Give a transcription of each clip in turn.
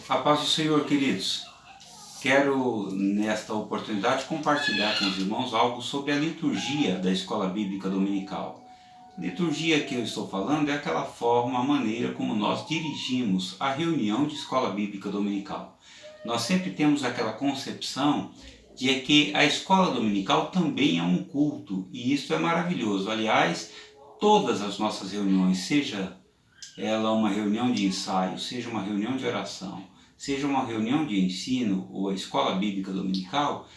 A paz do Senhor, queridos. Quero, nesta oportunidade, compartilhar com os irmãos algo sobre a liturgia da Escola Bíblica Dominical. A liturgia que eu estou falando é aquela forma, a maneira como nós dirigimos a reunião de Escola Bíblica Dominical. Nós sempre temos aquela concepção de que a Escola Dominical também é um culto, e isso é maravilhoso. Aliás, todas as nossas reuniões, seja ela uma reunião de ensaio, seja uma reunião de oração, seja uma reunião de ensino ou a escola bíblica dominical,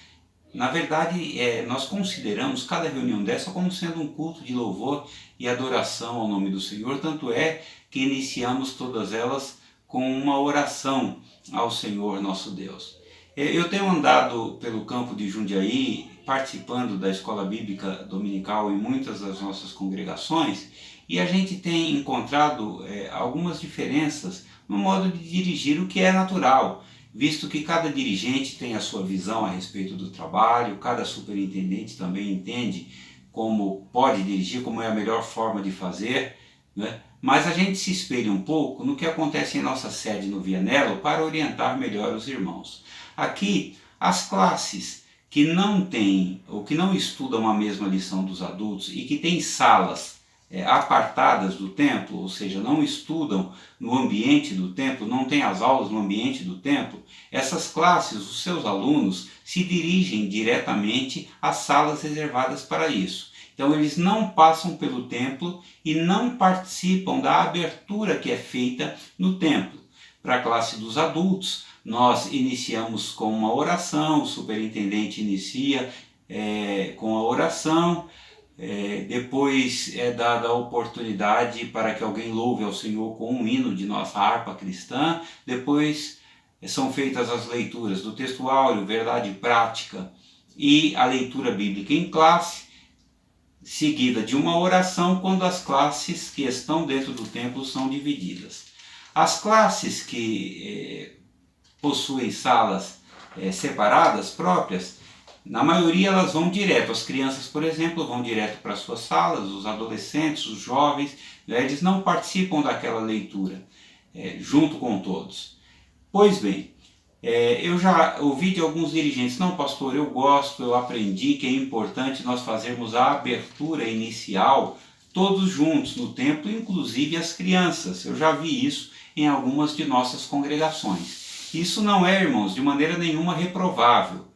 na verdade nós consideramos cada reunião dessa como sendo um culto de louvor e adoração ao nome do Senhor, tanto é que iniciamos todas elas com uma oração ao Senhor nosso Deus. Eu tenho andado pelo campo de Jundiaí, participando da escola bíblica dominical em muitas das nossas congregações, e a gente tem encontrado algumas diferenças no modo de dirigir, o que é natural, visto que cada dirigente tem a sua visão a respeito do trabalho, cada superintendente também entende como pode dirigir, como é a melhor forma de fazer, né? Mas a gente se espelha um pouco no que acontece em nossa sede no Vianello para orientar melhor os irmãos. Aqui, as classes que não têm ou que não estudam a mesma lição dos adultos e que têm salas apartadas do templo, ou seja, não estudam no ambiente do templo, não têm as aulas no ambiente do templo, essas classes, os seus alunos, se dirigem diretamente às salas reservadas para isso. Então eles não passam pelo templo e não participam da abertura que é feita no templo. Para a classe dos adultos, nós iniciamos com uma oração, o superintendente inicia com a oração, depois é dada a oportunidade para que alguém louve ao Senhor com um hino de nossa harpa cristã, depois são feitas as leituras do texto áureo, verdade prática e a leitura bíblica em classe, seguida de uma oração quando as classes que estão dentro do templo são divididas. As classes que possuem salas separadas, próprias, na maioria elas vão direto, as crianças, por exemplo, vão direto para as suas salas, os adolescentes, os jovens, eles não participam daquela leitura junto com todos. Pois bem, eu já ouvi de alguns dirigentes, não pastor, eu gosto, eu aprendi que é importante nós fazermos a abertura inicial todos juntos no templo, inclusive as crianças. Eu já vi isso em algumas de nossas congregações. Isso não é, irmãos, de maneira nenhuma reprovável.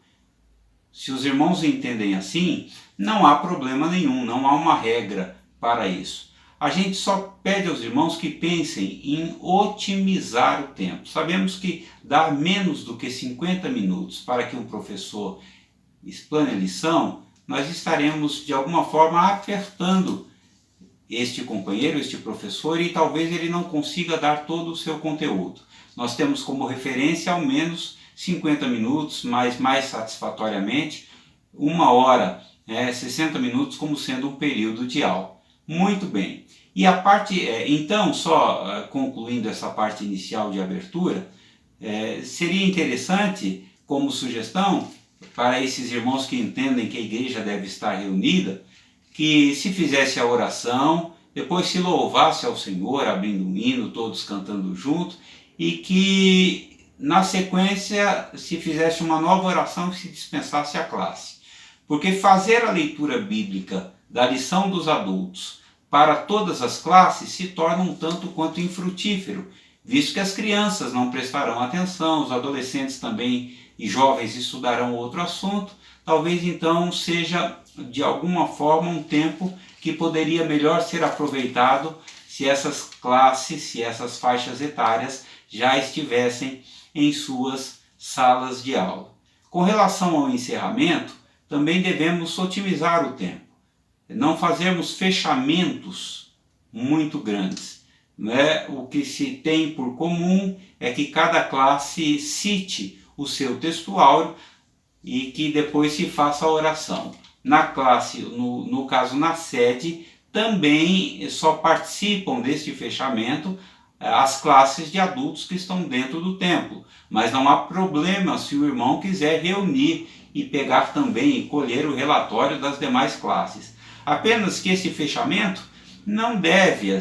Se os irmãos entendem assim, não há problema nenhum, não há uma regra para isso. A gente só pede aos irmãos que pensem em otimizar o tempo. Sabemos que dar menos do que 50 minutos para que um professor explane a lição, nós estaremos de alguma forma apertando este companheiro, este professor, e talvez ele não consiga dar todo o seu conteúdo. Nós temos como referência ao menos 50 minutos, mas mais satisfatoriamente, 1 hora, 60 minutos como sendo um período de aula. Muito bem. E a parte, então, só concluindo essa parte inicial de abertura, seria interessante, como sugestão, para esses irmãos que entendem que a igreja deve estar reunida, que se fizesse a oração, depois se louvasse ao Senhor, abrindo um hino, todos cantando junto, e que na sequência se fizesse uma nova oração e se dispensasse a classe. Porque fazer a leitura bíblica da lição dos adultos para todas as classes se torna um tanto quanto infrutífero, visto que as crianças não prestarão atenção, os adolescentes também e jovens estudarão outro assunto, talvez então seja de alguma forma um tempo que poderia melhor ser aproveitado se essas classes, se essas faixas etárias já estivessem em suas salas de aula. Com relação ao encerramento, também devemos otimizar o tempo, não fazermos fechamentos muito grandes. O que se tem por comum é que cada classe cite o seu texto áureo e que depois se faça a oração. Na classe, no caso na sede, também só participam deste fechamento as classes de adultos que estão dentro do templo. Mas não há problema se o irmão quiser reunir e pegar também e colher o relatório das demais classes. Apenas que esse fechamento não deve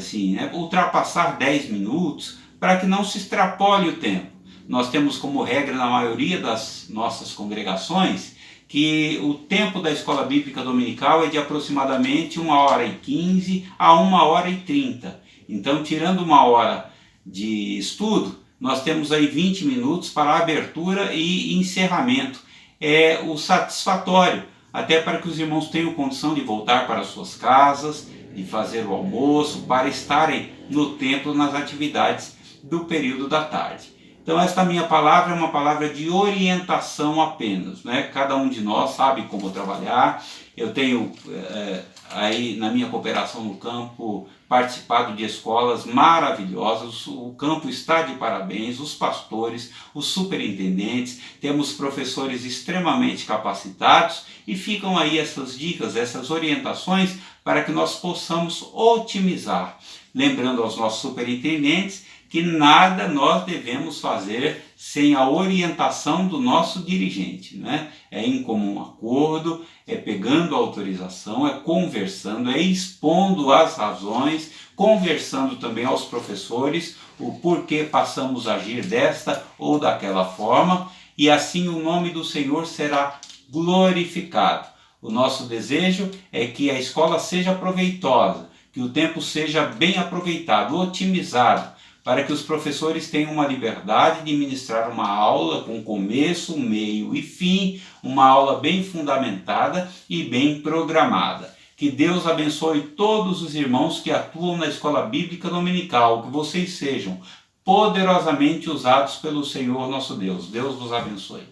ultrapassar 10 minutos para que não se extrapole o tempo. nós temos como regra na maioria das nossas congregações que o tempo da escola bíblica dominical é de aproximadamente 1h15 a 1h30. Então, tirando 1 hora de estudo, nós temos aí 20 minutos para abertura e encerramento. É o satisfatório, até para que os irmãos tenham condição de voltar para suas casas, de fazer o almoço, para estarem no templo nas atividades do período da tarde. Então esta minha palavra é uma palavra de orientação apenas, né? Cada um de nós sabe como trabalhar. Eu tenho aí na minha cooperação no campo participado de escolas maravilhosas, o campo está de parabéns, os pastores, os superintendentes, temos professores extremamente capacitados e ficam aí essas dicas, essas orientações para que nós possamos otimizar. Lembrando aos nossos superintendentes que nada nós devemos fazer sem a orientação do nosso dirigente, né? É em comum acordo, é pegando a autorização, é conversando, é expondo as razões, conversando também aos professores o porquê passamos a agir desta ou daquela forma, e assim o nome do Senhor será glorificado. O nosso desejo é que a escola seja proveitosa, que o tempo seja bem aproveitado, otimizado, para que os professores tenham uma liberdade de ministrar uma aula com começo, meio e fim, uma aula bem fundamentada e bem programada. Que Deus abençoe todos os irmãos que atuam na escola bíblica dominical, que vocês sejam poderosamente usados pelo Senhor nosso Deus. Deus vos abençoe.